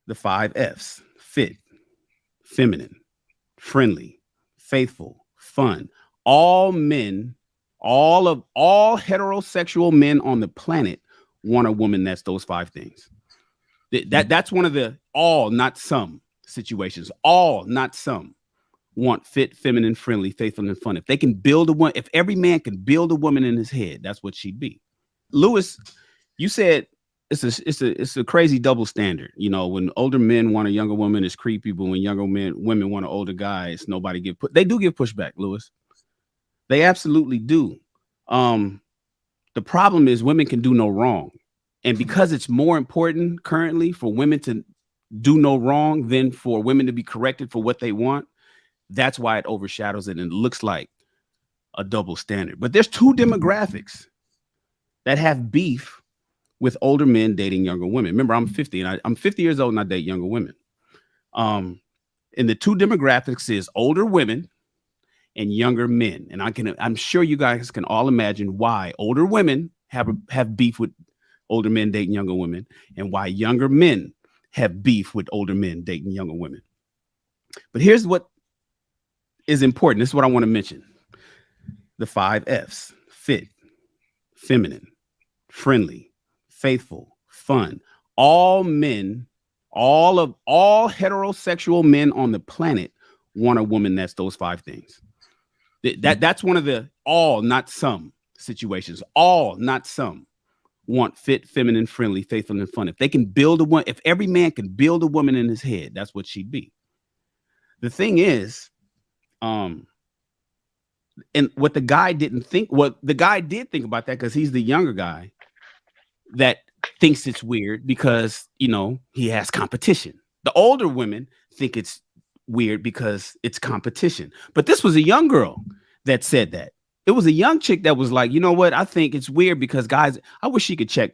The 5 F's: fit, feminine, friendly, faithful, fun. All men, all heterosexual men on the planet want a woman that's those 5 things. That's one of the all, not some situations. All, not some, want fit, feminine, friendly, faithful, and fun. If they can build a woman, if every man can build a woman in his head, that's what she'd be. Lewis, you said it's a crazy double standard. You know, when older men want a younger woman, it's creepy, but when women want an older guy, it's nobody they do give pushback, Lewis. They absolutely do. The problem is women can do no wrong. And because it's more important currently for women to do no wrong than for women to be corrected for what they want, that's why it overshadows it and it looks like a double standard. But there's 2 demographics that have beef with older men dating younger women. Remember, I'm 50 and I'm 50 years old and I date younger women. And the 2 demographics is older women and younger men. And I'm sure you guys can all imagine why older women have beef with older men dating younger women and why younger men have beef with older men dating younger women. But here's what is important. This is what I want to mention. The 5 F's: fit, feminine, friendly, faithful, fun. All men, all heterosexual men on the planet want a woman that's those 5 things. That's one of the all, not some situations. All, not some, want fit, feminine, friendly, faithful, and fun. If they can build a woman, if every man can build a woman in his head, that's what she'd be. The thing is, and what the guy didn't think, the guy did think about that because he's the younger guy that thinks it's weird because, you know, he has competition. The older women think it's weird because it's competition. But this was a young girl that said that. It was a young chick that was like, you know what? I think it's weird because guys, I wish she could check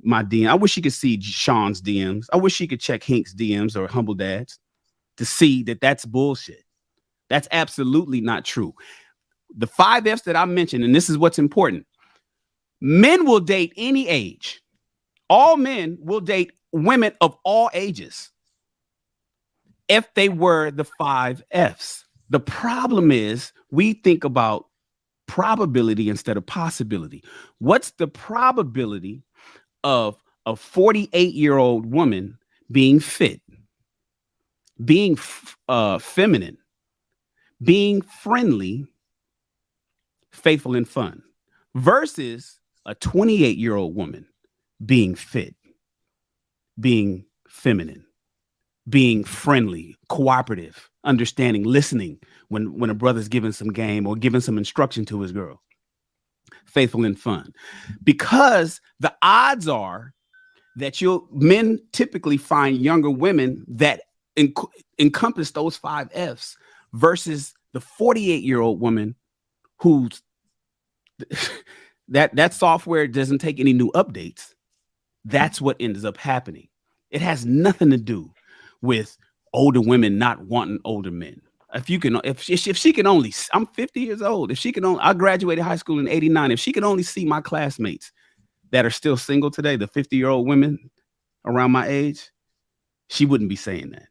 my DM. I wish she could see Sean's DMs. I wish she could check Hank's DMs or Humble Dad's to see that that's bullshit. That's absolutely not true. The 5 F's that I mentioned, and this is what's important. Men will date any age. All men will date women of all ages if they were the 5 F's. The problem is we think about probability instead of possibility. What's the probability of a 48-year-old woman being fit, being feminine, being friendly, faithful, and fun versus a 28-year-old woman being fit, being feminine, being friendly, cooperative, understanding, listening when a brother's giving some game or giving some instruction to his girl, faithful and fun. Because the odds are that men typically find younger women that encompass those 5 F's versus the 48-year-old woman who's that software doesn't take any new updates. That's what ends up happening. It has nothing to do with older women not wanting older men. If she can only, I'm 50 years old. If she can only, I graduated high school in 89. If she can only see my classmates that are still single today, the 50-year-old women around my age, she wouldn't be saying that.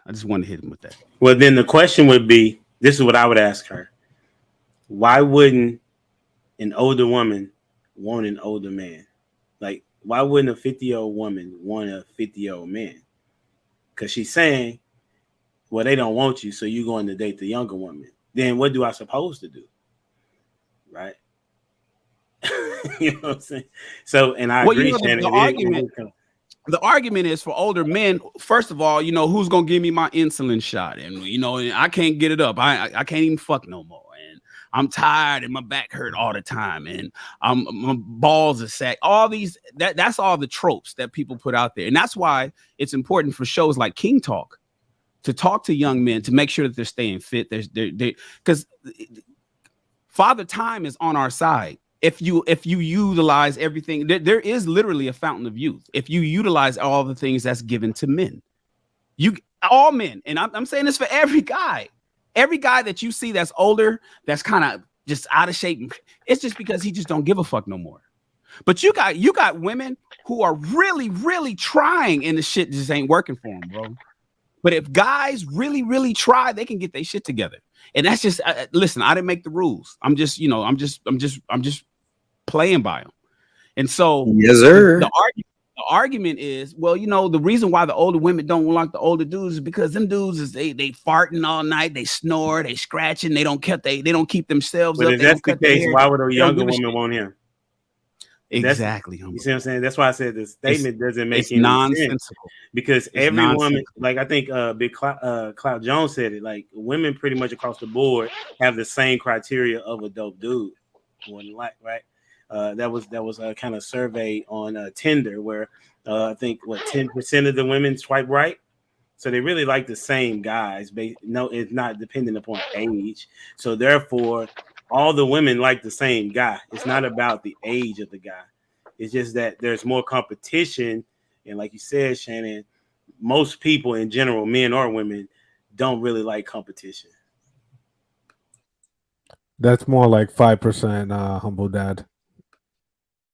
I just wanted to hit him with that. Well, then the question would be, this is what I would ask her. Why wouldn't an older woman want an older man? Like, why wouldn't a 50-year-old woman want a 50-year-old man? Because she's saying, well, they don't want you, so you're going to date the younger woman. Then what do I supposed to do? Right? You know what I'm saying? So, and I agree, Shannon. The argument is for older men. First of all, you know, who's going to give me my insulin shot? And, you know, I can't get it up. I can't even fuck no more. And I'm tired and my back hurt all the time. And my balls are sagged. All these, that's all the tropes that people put out there. And that's why it's important for shows like King Talk to talk to young men to make sure that they're staying fit. Because Father Time is on our side. If you utilize everything, there is literally a fountain of youth. If you utilize all the things that's given to men, all men, and I'm saying this for every guy that you see that's older, that's kind of just out of shape, it's just because he just don't give a fuck no more. But you got women who are really, really trying, and the shit just ain't working for them, bro. But if guys really, really try, they can get their shit together. And that's just listen. I didn't make the rules. I'm just, I'm just playing by them. And so, yes, sir. The argument is, well, the reason why the older women don't like the older dudes is because them dudes is they farting all night, they snore, they scratching, they don't keep themselves But up. if They that's don't the cut their case, hair. why would a They don't younger give a woman shit. want him? Exactly. You see what I'm saying? That's why I said the statement doesn't make It's any sense. nonsensical. Because It's every woman, nonsensical. like I think Big Cloud Jones said it, like women pretty much across the board have the same criteria of a dope dude. One like, right? That was kind of survey on Tinder where I think 10% of the women swipe right. So they really like the same guys. No, it's not dependent upon age. So therefore, all the women like the same guy. It's not about the age of the guy. It's just that there's more competition. And like you said, Shannon, most people in general, men or women, don't really like competition. That's more like 5%, humble dad.